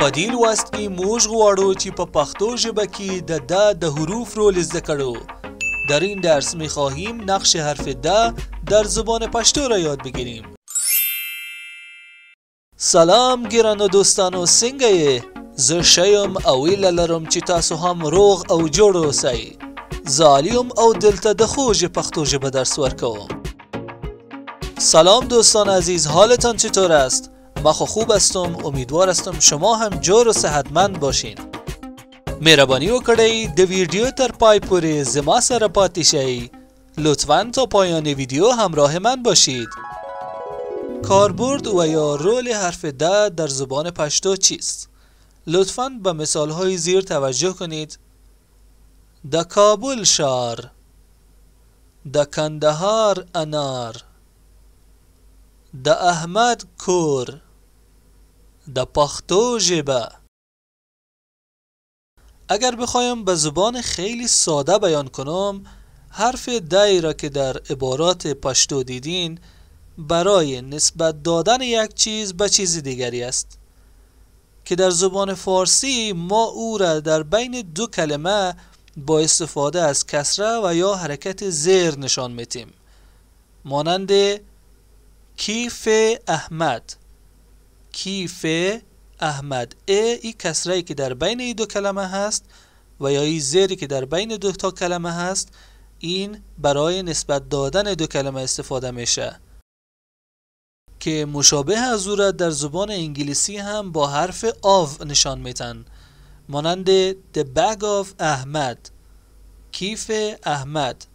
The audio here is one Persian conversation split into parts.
په دې لوست کې موږ غواړو چې په پښتو ژبه کې د حروف رو زده کړو. در این درس می‌خواهیم نقش حرف د در زبان پشتو را یاد بگیریم. سلام ګرانو دوستانو، څنګه یې؟ زه ښه یم او هیله لرم چې تاسو هم روغ او جوړ اوسئ. زه عالیم او دلته د خوږ پښتو ژبه درس ورکوم. سلام دوستان عزیز، حالتان چطور است؟ من خوب هستم، امیدوار هستم شما هم جور و صحتمند باشین. مهربانی وکړئ د ویډیو تر پای پورې زما سره پاتې شئ. لطفاً تا پایان ویدیو همراه من باشید. کاربرد و یا رول حرف د در زبان پشتو چیست؟ لطفاً به مثال‌های زیر توجه کنید. د کابل شار، د کندهار انار، د احمد کور، د پښتو ژبه. اگر بخوایم به زبان خیلی ساده بیان کنم، حرف دای را که در عبارات پشتو دیدین برای نسبت دادن یک چیز به چیز دیگری است که در زبان فارسی ما او را در بین دو کلمه با استفاده از کسره و یا حرکت زیر نشان میدیم، مانند کیف احمد. کیف احمد، ای کسره که در بین این دو کلمه هست و یا ای زیری که در بین دو تا کلمه هست، این برای نسبت دادن دو کلمه استفاده میشه که مشابه از او را در زبان انگلیسی هم با حرف آو نشان میدن، مانند the bag of احمد، کیف احمد.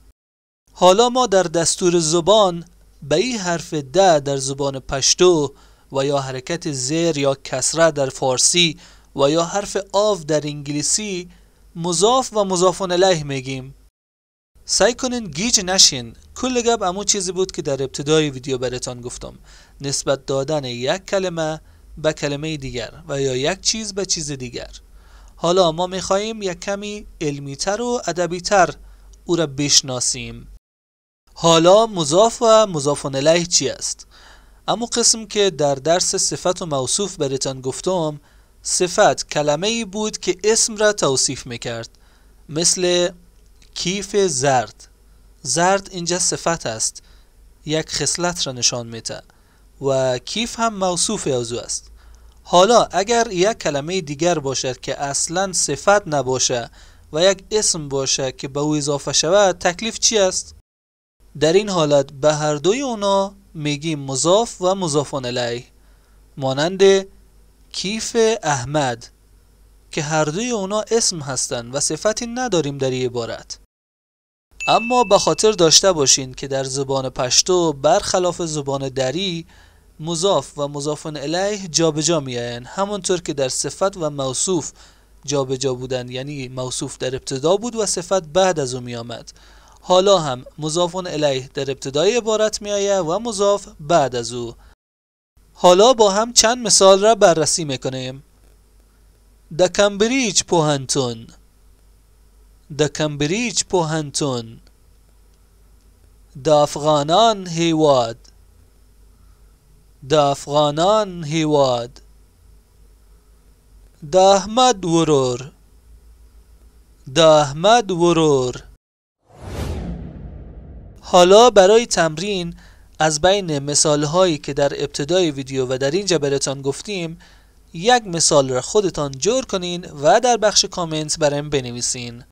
حالا ما در دستور زبان به این حرف د در زبان پشتو و یا حرکت زیر یا کسره در فارسی و یا حرف آو در انگلیسی مضاف و مضاف الیه میگیم. سعی کنین گیج نشین. کل گپ همون چیزی بود که در ابتدای ویدیو براتون گفتم، نسبت دادن یک کلمه به کلمه دیگر و یا یک چیز به چیز دیگر. حالا ما میخواییم یک کمی علمی‌تر و ادبی‌تر او را بشناسیم. حالا مضاف و مضاف الیه چی است؟ اما قسم که در درس صفت و موصوف براتون گفتم، صفت کلمه‌ای بود که اسم را توصیف میکرد، مثل کیف زرد. زرد اینجا صفت است، یک خصلت را نشان میده و کیف هم موصوف از او است. حالا اگر یک کلمه دیگر باشد که اصلا صفت نباشه و یک اسم باشه که به او اضافه شود، تکلیف چی است؟ در این حالت به هر دوی اونا میگیم مضاف و مضاف الیه، مانند کیف احمد که هر دوی اونا اسم هستند و صفتی نداریم در این عبارت. اما به خاطر داشته باشین که در زبان پشتو برخلاف زبان دری مضاف و مضاف الیه جابجا میآیند، همونطور که در صفت و موصوف جابجا بودن، یعنی موصوف در ابتدا بود و صفت بعد از او می آمد. حالا هم مضاف الیه در ابتدای عبارت می آید و مضاف بعد از او. حالا با هم چند مثال را بررسی میکنیم. د کمبریج پوهنتون، د کمبریج پوهنتون. د افغانان هیواد، د افغانان هیواد. د احمد ورور، د احمد ورور. حالا برای تمرین از بین مثالهایی که در ابتدای ویدیو و در اینجا براتون گفتیم یک مثال را خودتان جور کنین و در بخش کامنت برایم بنویسین.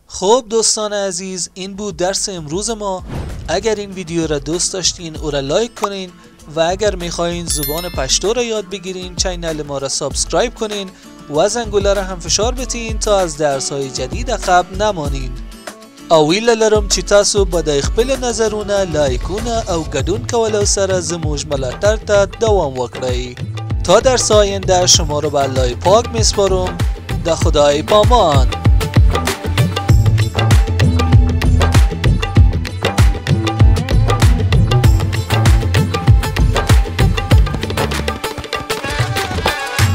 خب دوستان عزیز، این بود درس امروز ما. اگر این ویدیو را دوست داشتین او را لایک کنین و اگر میخواین زبان پشتو را یاد بگیرین چینل ما را سابسکرایب کنین و زنگوله را هم فشار بتین تا از درس های جدید عقب نمانین. او هیله لرم چې تاسو به د خپل نظرونه، لایکونه او ګډون کولو سره زموږ ملاتړ ته دوام وکړئ. تا درس آینده شما رو به الله پاک میسپارم. د خدای پامان.